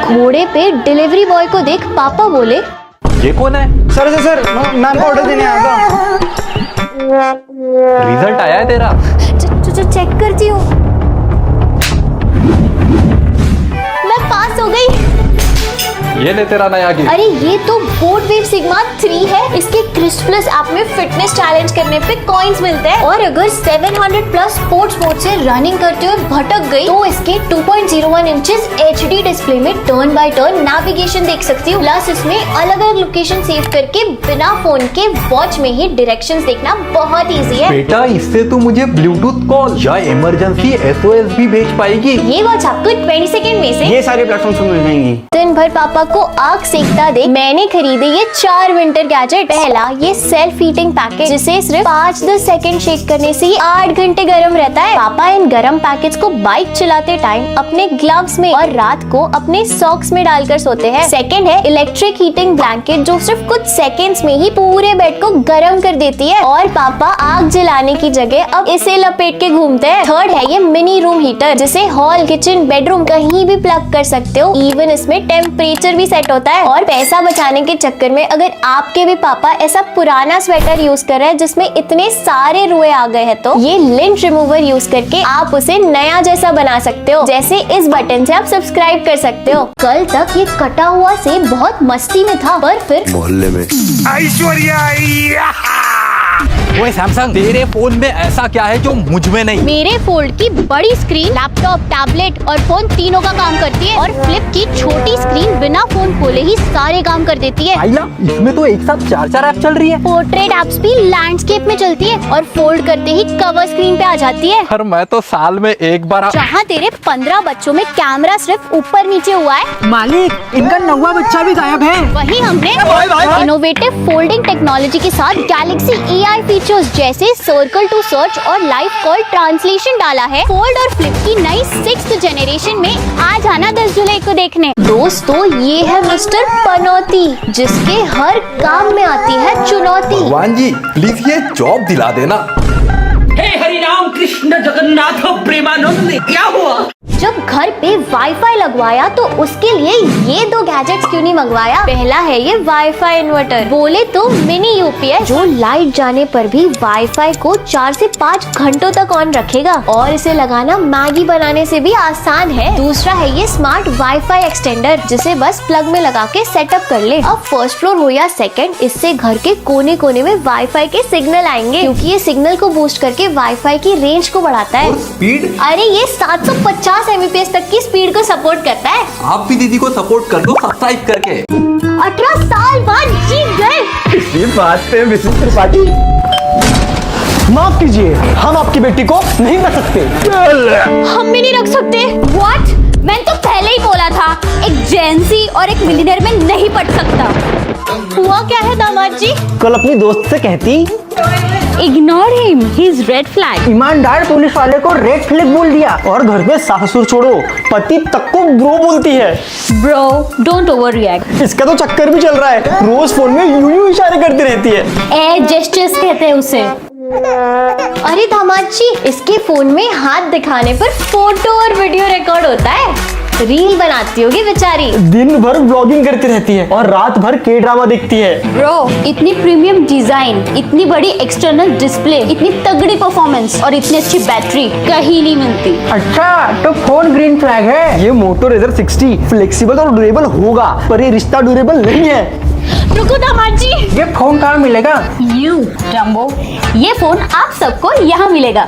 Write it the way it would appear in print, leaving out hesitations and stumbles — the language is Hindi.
घोड़े पे डिलीवरी बॉय को देख पापा बोले, ये कौन है? सर मैम को ऑर्डर देने आया था। रिजल्ट आया है तेरा? चेक करती हूँ। मैं पास हो गई। ये ले तेरा नया गिफ्ट। अरे ये तो बोट वेव सिग्मा 3 है। इसके क्रिस्ट प्लस ऐप में फिटनेस चैलेंज करने पे कॉइन्स मिलते हैं और अगर 700 प्लस स्पोर्ट्स मोड से रनिंग करते हुए भटक गई तो इसके 2.01 इंचेस HD डिस्प्ले में टर्न बाय टर्न नेविगेशन देख सकती हूँ। प्लस इसमें अलग अलग लोकेशन सेव करके बिना फोन के वॉच में ही डायरेक्शंस देखना बहुत इजी है। बेटा इससे तू मुझे ब्लूटूथ कॉल या इमरजेंसी SOS भी भेज पाएगी। ये वॉच आपको 20 सेकंड में से ये सारे प्लेटफॉर्म पे मिल जाएंगी। दिन भर पापा को आग सेकता देख मैंने खरीदे ये 4 विंटर गैजेट। पहला ये सेल्फ हीटिंग पैकेज जिसे सिर्फ 5-10 सेकंड शेक करने से 8 घंटे गर्म रहता है। पापा इन गर्म पैकेज को बाइक चलाते टाइम अपने ग्लव्स में और रात को अपने सॉक्स में डालकर सोते हैं। सेकंड है इलेक्ट्रिक हीटिंग ब्लैंकेट जो सिर्फ कुछ सेकंड्स में ही पूरे बेड को गर्म कर देती है और पापा आग जलाने की जगह अब इसे लपेट के घूमते हैं। थर्ड है ये मिनी रूम हीटर जिसे हॉल, किचन, बेडरूम कहीं भी प्लग कर सकते हो। इवन इसमें टेम्परेचर भी सेट होता है। और पैसा बचाने के चक्कर में अगर आपके भी पापा ऐसा पुराना स्वेटर यूज कर रहे हैं जिसमें इतने सारे रुए आ गए हैं तो ये लिंट रिमूवर यूज करके आप उसे नया जैसा बना सकते हो। जैसे इस बटन से आप सब्सक्राइब कर सकते हो। कल तक ये कटा हुआ सेब बहुत मस्ती में था पर फिर मोहल्ले में ओए सैमसंग, तेरे फोन में ऐसा क्या है जो मुझ में नहीं? मेरे फोल्ड की बड़ी स्क्रीन लैपटॉप, टैबलेट और फोन तीनों का काम करती है और फ्लिप की छोटी स्क्रीन बिना फोन खोले ही सारे काम कर देती है। आइला, इसमें तो एक साथ 4 ऐप चल रही है। पोर्ट्रेट एप्स भी लैंडस्केप में चलती है और फोल्ड करते ही कवर स्क्रीन पे आ जाती है। पर मैं तो साल में एक बार जहाँ तेरे 15 बच्चों में कैमरा सिर्फ ऊपर नीचे हुआ है, मालिक इनका 9वां बच्चा भी गायब है। वही हमने इनोवेटिव फोल्डिंग टेक्नोलॉजी के साथ गैलेक्सी AI फीचर्स जैसे सर्कल टू सर्च और लाइव कॉल ट्रांसलेशन डाला है। फोल्ड और फ्लिप की नई 6th जनरेशन में आज आना 10 जुलाई को देखने। दोस्तों ये है मिस्टर पनौती जिसके हर काम में आती है चुनौती। भगवान जी प्लीज ये जॉब दिला देना। हे हरिराम कृष्ण जगन्नाथ प्रेमानंद, क्या हुआ? जब घर पे वाईफाई लगवाया तो उसके लिए ये 2 गैजेट्स क्यों नहीं मंगवाया। पहला है ये वाईफाई इन्वर्टर, बोले तो मिनी UPS जो लाइट जाने पर भी वाईफाई को 4 से 5 घंटों तक ऑन रखेगा और इसे लगाना मैगी बनाने से भी आसान है। दूसरा है ये स्मार्ट वाईफाई एक्सटेंडर जिसे बस प्लग में लगा के सेटअप कर ले। अब फर्स्ट फ्लोर हो या सेकंड, इससे घर के कोने कोने में वाईफाई के सिग्नल आएंगे क्योंकि ये सिग्नल को बूस्ट करके वाईफाई की रेंज को बढ़ाता है। और स्पीड? अरे ये 750 Mbps तक की स्पीड को सपोर्ट करता है। आप भी दीदी को सपोर्ट कर दो सब्सक्राइब करके। 18 साल बाद जीत गए। इसी बात पे मिसेस त्रिपाठी, माफ कीजिए हम आपकी बेटी को नहीं रख सकते। हम भी नहीं रख सकते। What? मैंने तो पहले ही बोला था एक जेंसी और एक मिलियनेयर में नहीं पट सकता। हुआ क्या है दामाद जी? कल अपनी दोस्त से कहती ignore him, he is red flag. ईमानदार पुलिस वाले को रेड फ्लैग बोल दिया और घर में सासुर छोड़ो पति तक को ब्रो बोलती है। Bro don't over react. इसका तो चक्कर भी चल रहा है, रोज फोन में यूं इशारे करती रहती है। एयर जेस्चर्स कहते हैं उसे। अरे दामाद जी इसके फोन में हाथ दिखाने पर फोटो और वीडियो रिकॉर्ड होता है। रील बनाती होगी बेचारी। दिन भर ब्लॉगिंग करती रहती है और रात भर के ड्रामा देखती है। ब्रो इतनी प्रीमियम डिजाइन, इतनी बड़ी एक्सटर्नल डिस्प्ले, इतनी तगड़ी परफॉर्मेंस और इतनी अच्छी बैटरी कहीं नहीं मिलती। अच्छा तो फोन ग्रीन फ्लैग है। ये मोटो रेजर 60 फ्लेक्सिबल और ड्यूरेबल होगा पर ये रिश्ता ड्यूरेबल नहीं है। रुको दामाद जी, ये फोन कहाँ मिलेगा? यू डम्बो, ये फोन आप सबको यहाँ मिलेगा।